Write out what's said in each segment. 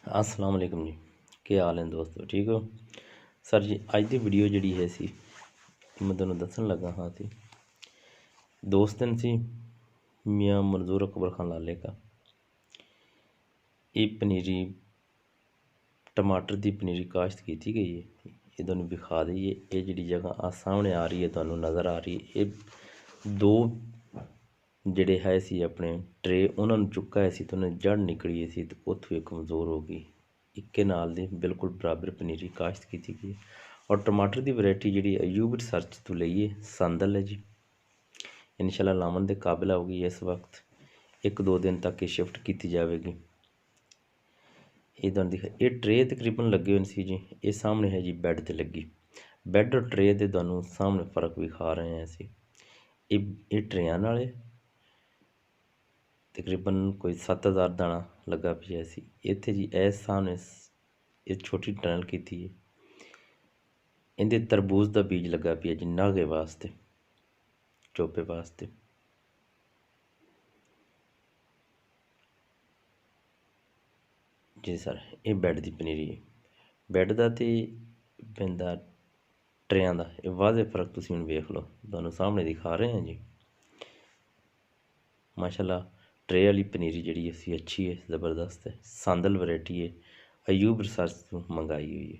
अस्सलाम वालेकुम जी। क्या हाल हैं दोस्तों, ठीक हो? सर जी अज की वीडियो जी है सी मैं तुहानूं दस्सण लगा हाँ सी दोस्त दिन सी मियाँ मंजूर अकबर खान लाले का ये पनीरी टमाटर की पनीरी काश्त की गई है। ये तुहानूं विखा दईए ये जी जगह आ सामने आ रही है तुहानूं नज़र आ रही है। ये दो ਜਿਹੜੇ ਹੈ ਸੀ ਆਪਣੇ ਟਰੇ ਉਹਨਾਂ ਨੂੰ ਚੁੱਕਾ ਸੀ ਤੇ ਉਹਨਾਂ ਜੜ ਨਿਕਲੀ ਸੀ ਤੇ ਉੱਥੋਂ ਇਹ ਕਮਜ਼ੋਰ ਹੋ ਗਈ। ਇੱਕੇ ਨਾਲ ਦੇ ਬਿਲਕੁਲ ਬਰਾਬਰ ਪਨੀਰੀ ਕਾਸ਼ਤ ਕੀਤੀ ਗਈ ਔਰ ਟਮਾਟਰ ਦੀ ਵੈਰਾਈਟੀ ਜਿਹੜੀ ਅਯੂਬ ਰਿਸਰਚ ਤੋਂ ਲਈ ਹੈ ਸੰਦਲ ਹੈ ਜੀ। ਇਨਸ਼ਾਅੱਲਾ ਲਾਉਣ ਦੇ ਕਾਬਿਲ ਹੋਊਗੀ ਇਸ ਵਕਤ 1-2 ਦਿਨ ਤੱਕ ਇਹ ਸ਼ਿਫਟ ਕੀਤੀ ਜਾਵੇਗੀ। ਇਹ ਤੁਹਾਨੂੰ ਦਿਖਾ ਇਹ ਟਰੇ ਤਕਰੀਬਨ ਲੱਗੇ ਹੋਏ ਸੀ ਜੀ। ਇਹ ਸਾਹਮਣੇ ਹੈ ਜੀ ਬੈੱਡ ਤੇ ਲੱਗੀ ਬੈੱਡ ਔਰ ਟਰੇ ਦੇ ਤੁਹਾਨੂੰ ਸਾਹਮਣੇ ਫਰਕ ਵਿਖਾ ਰਹੇ ਹਾਂ ਅਸੀਂ। ਇਹ ਟਰੇਆਂ ਨਾਲੇ तकरीबन कोई 7000 दाना लगा पिया सी। इत्थे जी इस सामने ये छोटी टनल की थी इंदे तरबूज का बीज लगा पिया जी नागे वास्ते चोपे वास्ते। जी सर ये बैड की पनीरी है बैड का तो पैंदा ट्रेयां का ये वाज़े फर्क तुसीं हुण वेख लो तुहानूं सामने दिखा रहे हैं जी। माशाल्लाह ट्रे वाली पनीरी जी असी अच्छी है ज़बरदस्त है सांदल वैरायटी है अयूब रिसर्च तो मंगाई हुई है।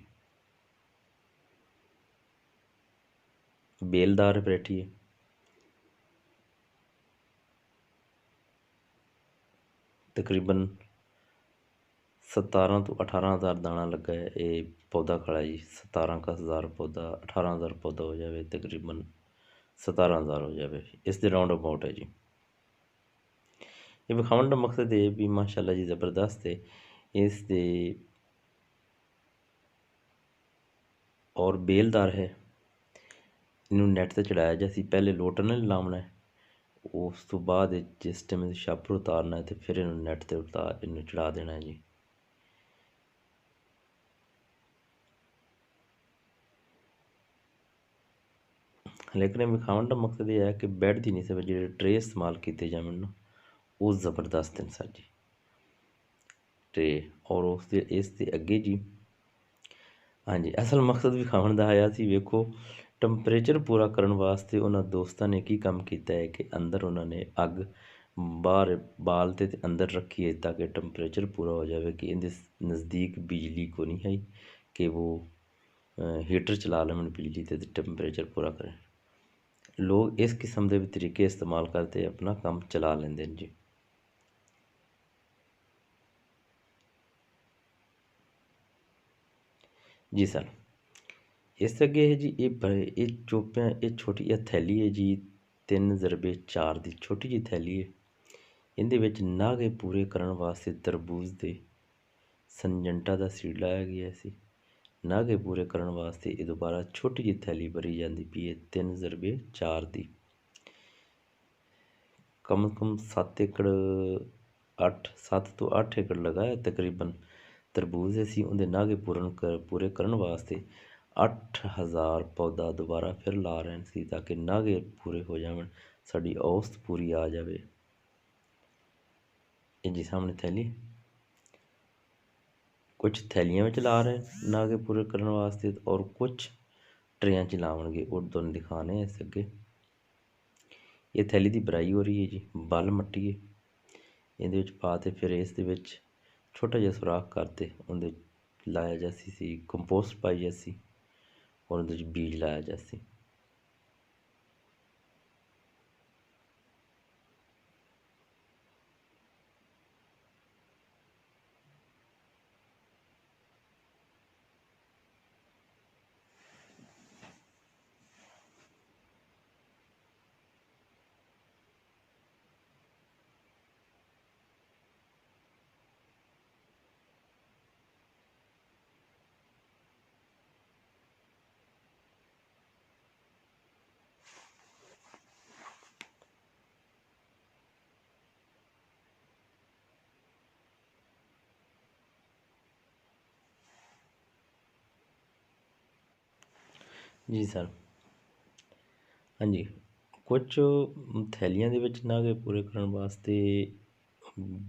बेलदार वैरायटी है तकरीबन 17 तो 18,000 दाना लगा है। ये पौधा खड़ा जी 17,000 पौधा 18,000 पौधा हो जाए तकरीबन 17,000 हो जाए इस दे राउंड अबाउट है जी। ये विखाउण का मकसद है भी माशाल्लाह जी ज़बरदस्त है इस दे और बेलदार है। इनू नैट से चढ़ाया जैसी पहले लोटन नहीं लावना है उस तो बाद जिस टाइम छापर उतारना है तो फिर इन्होंने नैट से उतार इन्हें चढ़ा देना है जी। लेकिन विखाउण का मकसद यह है कि बैड की नहीं सब जो ट्रे इस्तेमाल किए जावन ना वो ज़बरदस्त हैं सर जी ट्रे और इसके अगे जी। हाँ जी असल मकसद विखाउण का आया सी वेखो टंपरेचर पूरा करने वास्ते उन्होंने दोस्तों ने की काम किया है कि अंदर उन्होंने अग बाहर बाल ते अंदर रखी है ताकि टंपरेचर पूरा हो जाए कि इनके नज़दीक बिजली को नहीं है कि वो हीटर चला लें बिजली ते टंपरेचर पूरा करें। लोग इस किस्म के भी तरीके इस्तेमाल करते अपना काम चला लेंगे जी। जी सर इस अगे है जी ये चोपियाँ ये छोटी थैली है जी 3x4 की छोटी जी थैली है। इहदे विच नागे पूरे करने वास्ते तरबूज दे संजंटा का सीड लाया गया सी। नागे पूरे करने वास्ते ये दोबारा छोटी जी थैली भरी जाती पई है 3x4 की कम से कम 7 एकड़ 7 तो 8 एकड़ लगाया तकरीबन तरबूज असी उनके नागे पूरे करने वास्ते 8,000 पौधा दोबारा फिर ला रहे सी ताकि नागे पूरे हो जावन साड़ी औसत पूरी आ जाए। ये जी सामने थैली कुछ थैलियां में ला रहे हैं नागे पूरे करने वास्ते और कुछ ट्रेयां च लावणगे और तुहानूं दिखाने हैं इस अगे। ये थैली की भराई हो रही है जी बल मट्टी है ये पा के फिर इस छोटा जिहा सुराख करते उंदे लाया जासी सी कंपोस्ट पाई जासी और उंदे बीज लाया जासी। जी सर हाँ जी कुछ थैलियां दे विच नागे पूरे करने वास्ते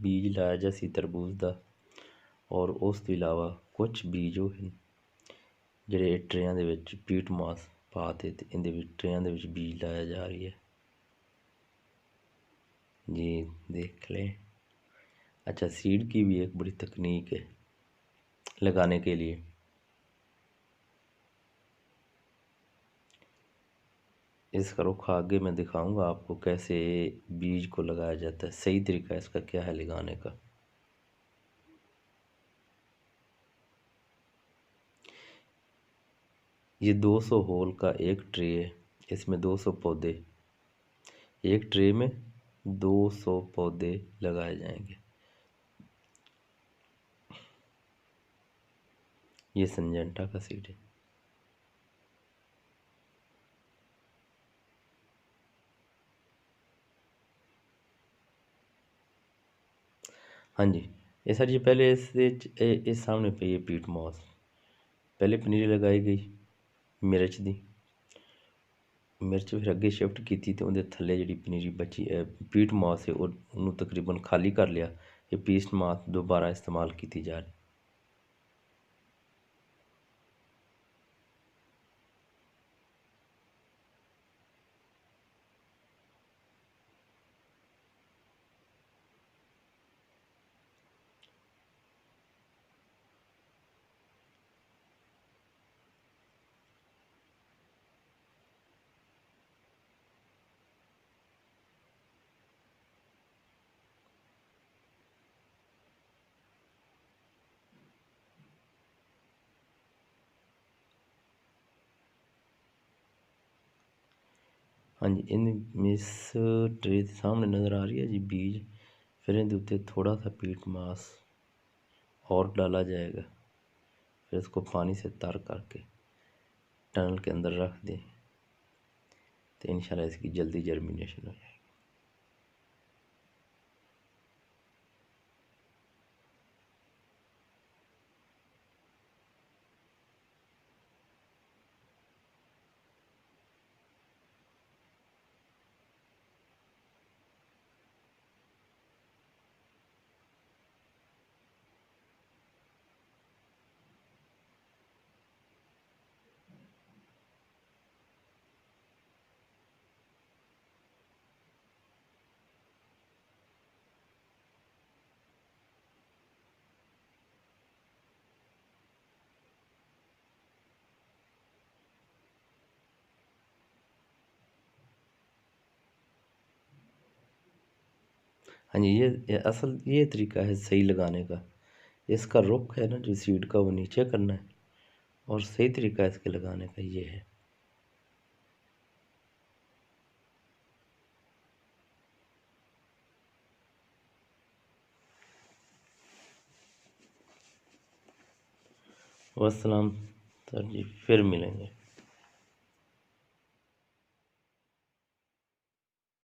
बीज लाया जा सी तरबूज का और उस ਤੋਂ ਇਲਾਵਾ ਕੁਛ ਬੀਜ ਉਹ ਹਨ ਜਿਹੜੇ ਟਰੇਆਂ ਦੇ ਵਿੱਚ ਪੀਟ ਮਾਸ ਪਾ ਕੇ ਤੇ ਇਹਦੇ ਵਿੱਚ ਟਰੇਆਂ ਦੇ ਵਿੱਚ बीज लाया जा रही है जी, देख लें। अच्छा, सीड की भी एक बड़ी तकनीक है लगाने के लिए। इसका रुख आगे मैं दिखाऊंगा आपको कैसे बीज को लगाया जाता है, सही तरीका इसका क्या है लगाने का। ये 200 होल का एक ट्रे है, इसमें 200 पौधे, एक ट्रे में 200 पौधे लगाए जाएंगे। ये सिंजेंटा का सीड है। हाँ जी, ये सर जी पहले इस सामने पे ये पीट मॉस पहले पनीरी लगाई गई मिर्च दी, मिर्च फिर अगे शिफ्ट की थी तो उहदे थल्ले जिहड़ी पनीरी बची पीट मॉस है उन्होंने तकरीबन खाली कर लिया। ये पीट मॉस दोबारा इस्तेमाल की जा रही। हाँ जी, इन इस ट्रे के सामने नज़र आ रही है जी बीज, फिर इनके उत्ते थोड़ा सा पीट मास और डाला जाएगा, फिर इसको पानी से तर करके टनल के अंदर रख दें तो इंशाल्लाह इसकी जल्दी जर्मिनेशन हो जाएगी। हाँ जी, ये असल ये तरीका है सही लगाने का। इसका रुख है ना जो सीड का वो नीचे करना है और सही तरीका इसके लगाने का ये है। वस्सलाम सर जी, फिर मिलेंगे।